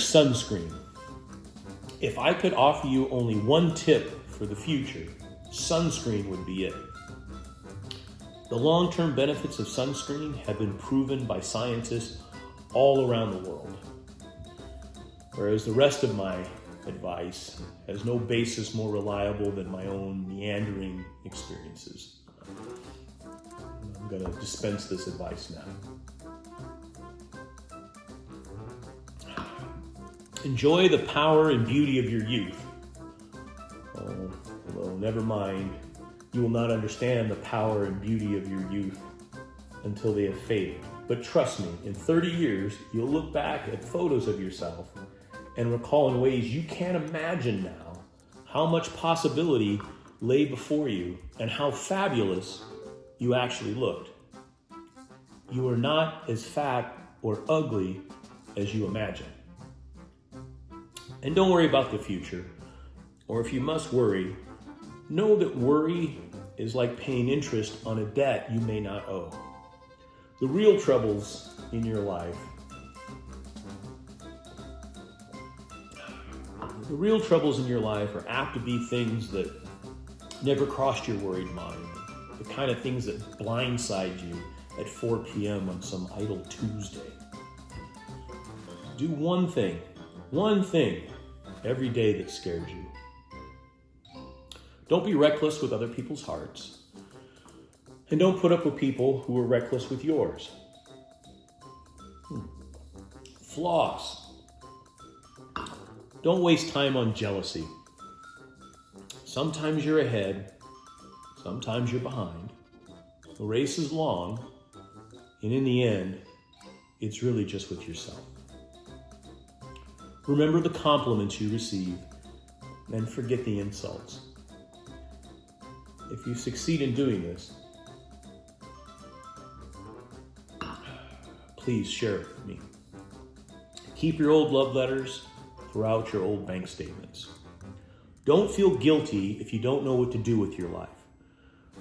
sunscreen. If I could offer you only one tip for the future, sunscreen would be it. The long-term benefits of sunscreen have been proven by scientists all around the world, whereas the rest of my advice has no basis more reliable than my own meandering experiences. I'm going to dispense this advice now. Enjoy the power and beauty of your youth. Although, never mind, you will not understand the power and beauty of your youth until they have faded. But trust me, in 30 years, you'll look back at photos of yourself and recall in ways you can't imagine now how much possibility lay before you and how fabulous you actually looked. You are not as fat or ugly as you imagine. And don't worry about the future, or if you must worry, know that worry is like paying interest on a debt you may not owe. The real troubles in your life are apt to be things that never crossed your worried mind, the kind of things that blindside you at 4 p.m. on some idle Tuesday. Do one thing every day that scares you. Don't be reckless with other people's hearts, and don't put up with people who are reckless with yours. Floss. Don't waste time on jealousy. Sometimes you're ahead, sometimes you're behind. The race is long, and in the end, it's really just with yourself. Remember the compliments you receive, and forget the insults. If you succeed in doing this, please share it with me. Keep your old love letters, throw out your old bank statements. Don't feel guilty if you don't know what to do with your life.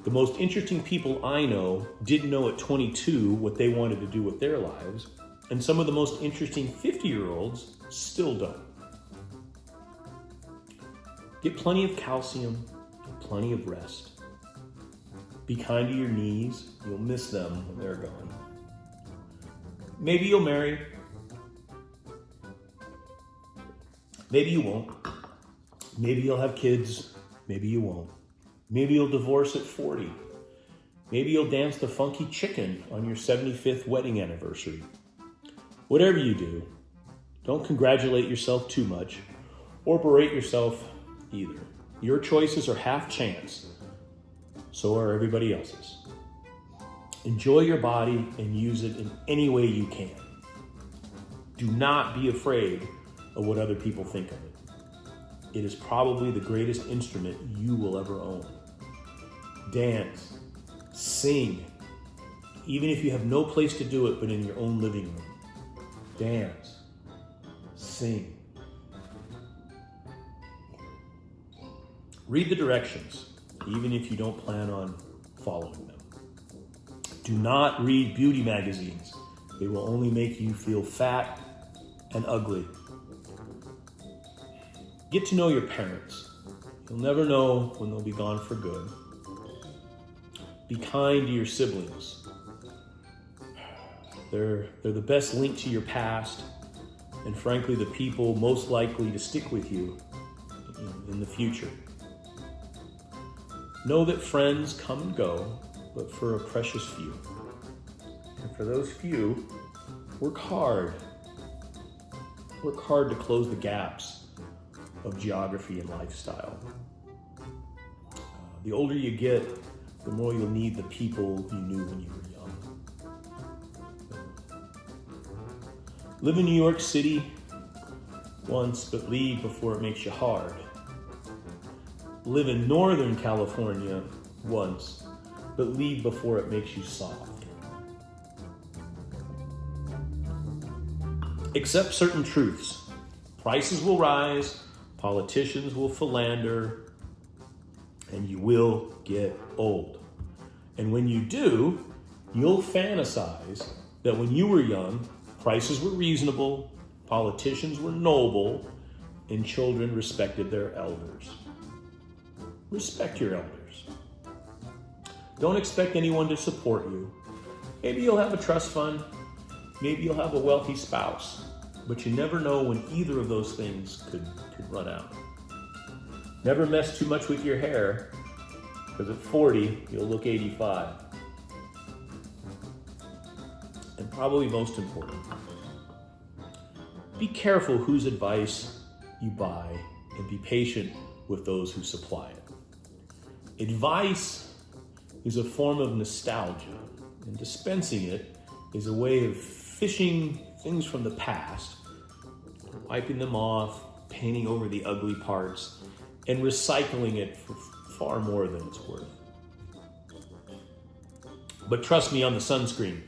The most interesting people I know didn't know at 22 what they wanted to do with their lives, and some of the most interesting 50-year-olds still don't. Get plenty of calcium, get plenty of rest. Be kind to your knees. You'll miss them when they're gone. Maybe you'll marry. Maybe you won't. Maybe you'll have kids. Maybe you won't. Maybe you'll divorce at 40. Maybe you'll dance the funky chicken on your 75th wedding anniversary. Whatever you do, don't congratulate yourself too much or berate yourself either. Your choices are half chance. So are everybody else's. Enjoy your body and use it in any way you can. Do not be afraid of what other people think of it. It is probably the greatest instrument you will ever own. Dance, sing, even if you have no place to do it but in your own living room. Dance, sing. Read the directions, even if you don't plan on following them. Do not read beauty magazines. They will only make you feel fat and ugly. Get to know your parents. You'll never know when they'll be gone for good. Be kind to your siblings. They're the best link to your past, and frankly, the people most likely to stick with you in the future. Know that friends come and go, but for a precious few. And for those few, work hard. Work hard to close the gaps of geography and lifestyle. The older you get, the more you'll need the people you knew when you were young. Live in New York City once, but leave before it makes you hard. Live in Northern California once, but leave before it makes you soft. Accept certain truths. Prices will rise, politicians will philander, and you will get old. And when you do, you'll fantasize that when you were young, prices were reasonable Politicians were noble, and children respected their elders. Respect your elders. Don't expect anyone to support you. Maybe you'll have a trust fund. Maybe you'll have a wealthy spouse. But you never know when either of those things could run out. Never mess too much with your hair, because at 40, you'll look 85. And probably most important, be careful whose advice you buy and be patient with those who supply it. Advice is a form of nostalgia, and dispensing it is a way of fishing things from the past, wiping them off, painting over the ugly parts, and recycling it for far more than it's worth. But trust me on the sunscreen.